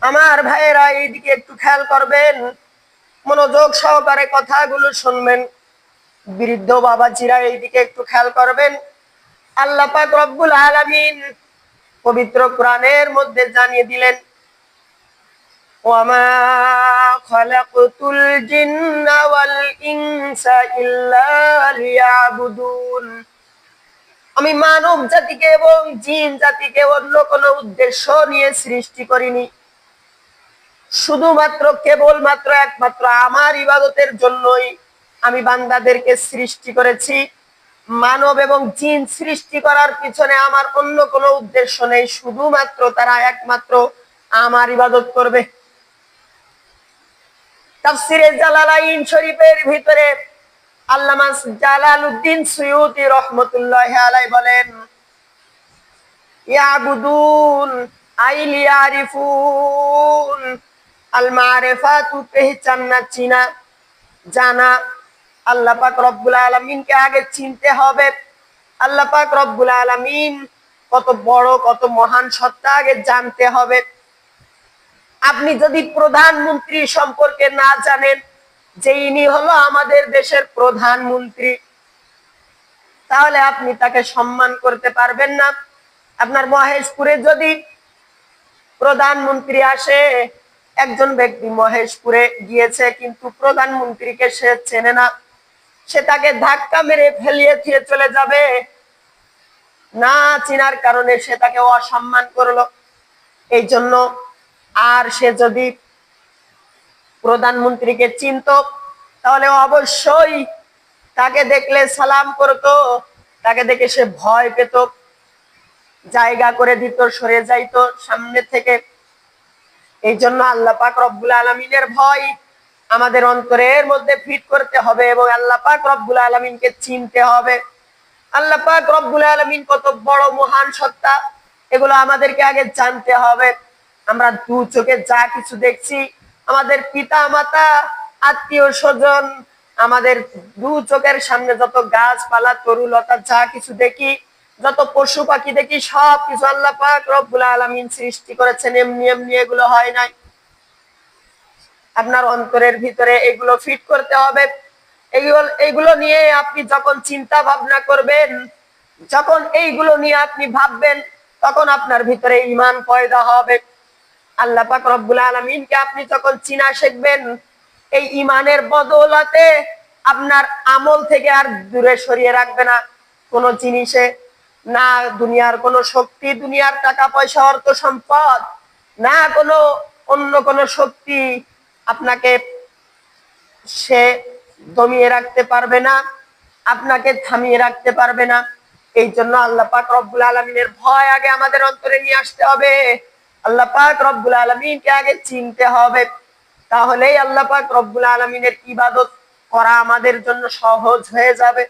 আমার ভাইয়েরা এইদিকে একটু খেয়াল করবেন, মনোযোগ সহকারে কথাগুলো শুনবেন। বৃদ্ধ বাবাজিরা এইদিকে একটু খেয়াল করবেন। আল্লাহ পাক রব্বুল আলামিন পবিত্র কোরআনের মধ্যে জানিয়ে দিলেন, ওয়ামা খালাকতুল জিন্না ওয়াল ইনসা ইল্লা লিয়াবুদুন। আমি মানব জাতিকে এবং জিন জাতিকে অন্য কোনো উদ্দেশ্য নিয়ে সৃষ্টি করিনি, শুধুমাত্র কেবলমাত্র একমাত্র আমার ইবাদতের জন্যই আমি বান্দাদেরকে সৃষ্টি করেছি। মানব এবং জিন সৃষ্টি করার পিছনে আমার অন্য কোনো উদ্দেশ্য নেই, শুধুমাত্র তারা একমাত্র আমার ইবাদত করবে। তাফসিরে জালালাইন শরীফের ভিতরে আল্লামা জালালউদ্দিন সুয়ুতী রাহমাতুল্লাহি আলাইহি বলেন, ইয়াবুদুন আইলি আরিফুন, আল মারিফাতু পেহচাননা, চিনা জানা। আল্লাহ পাক রব্বুল আলামিনকে আগে চিনতে হবে। আল্লাহ পাক রব্বুল আলামিন কত বড়, কত মহান সত্তা আগে জানতে হবে। আপনি যদি প্রধানমন্ত্রী সম্পর্কে না জানেন যে ইনি হলো আমাদের দেশের প্রধানমন্ত্রী, তাহলে আপনি তাকে সম্মান করতে পারবেন না। আপনার মহেশপুরে যদি প্রধানমন্ত্রী আসে, একজন ব্যক্তি মহেশপুরে গিয়েছে কিন্তু প্রধানমন্ত্রীকে সে চেনে না, সে তাকে ধাক্কা মেরে ফেলিয়ে দিয়ে চলে যাবে। না চিনার কারণে সে তাকে অসম্মান করলো। এই জন্য আর সে যদি প্রধানমন্ত্রীকে চিনত, তাহলে অবশ্যই তাকে দেখলে সালাম করতো, তাকে দেখে সে ভয় পেত, জায়গা করে দিত, সরে যাইতো সামনে থেকে। এই জন্য আল্লাহ পাক রব্বুল আলামিনের ভয় আমাদের অন্তরের মধ্যে ফিট করতে হবে এবং আল্লাহ পাক রব্বুল আলামিনকে চিনতে হবে। আল্লাহ পাক রব্বুল আলামিন কত বড় মহান সত্তা, এগুলো আমাদেরকে আগে জানতে হবে। আমরা দু চোখে যা কিছু দেখছি, আমাদের পিতা মাতা, আত্মীয় স্বজন, আমাদের দু চোখের সামনে যত গাছপালা, তরুলতা যা কিছু দেখি, যত পশু পাখি দেখি, সব কিছু আল্লাহ পাক রব্বুল আলামিন সৃষ্টি করেছেন। এমনি এমনি এগুলো হয় নাই। আপনার অন্তরের ভিতরে এগুলো ফিট করতে হবে। এইগুলো নিয়ে আপনি যখন চিন্তা ভাবনা করবেন, যখন এইগুলো নিয়ে আপনি ভাববেন, তখন আপনার ভিতরে ঈমান পয়দা হবে। আল্লাহ পাক রব্বুল আলামিনকে আপনি যখন চিনা শিখবেন, এই ঈমানের বদৌলতে আপনার আমল থেকে আর দূরে সরিয়ে রাখবে না কোনো জিনিসে। না দুনিয়ার কোনো শক্তি, দুনিয়ার টাকা পয়সা, অর্থ সম্পদ, না কোনো অন্য কোনো শক্তি আপনাকে সে দমিয়ে রাখতে পারবে না, আপনাকে থামিয়ে রাখতে পারবে না। এই জন্য আল্লাহ পাক রব্বুল আলামিনের ভয় আগে আমাদের অন্তরে নিয়ে আসতে হবে। আল্লাহ পাক রব্বুল আলামিনকে আগে চিনতে হবে, তাহলেই আল্লাহ পাক রব্বুল আলামিনের ইবাদত করা আমাদের জন্য সহজ হয়ে যাবে।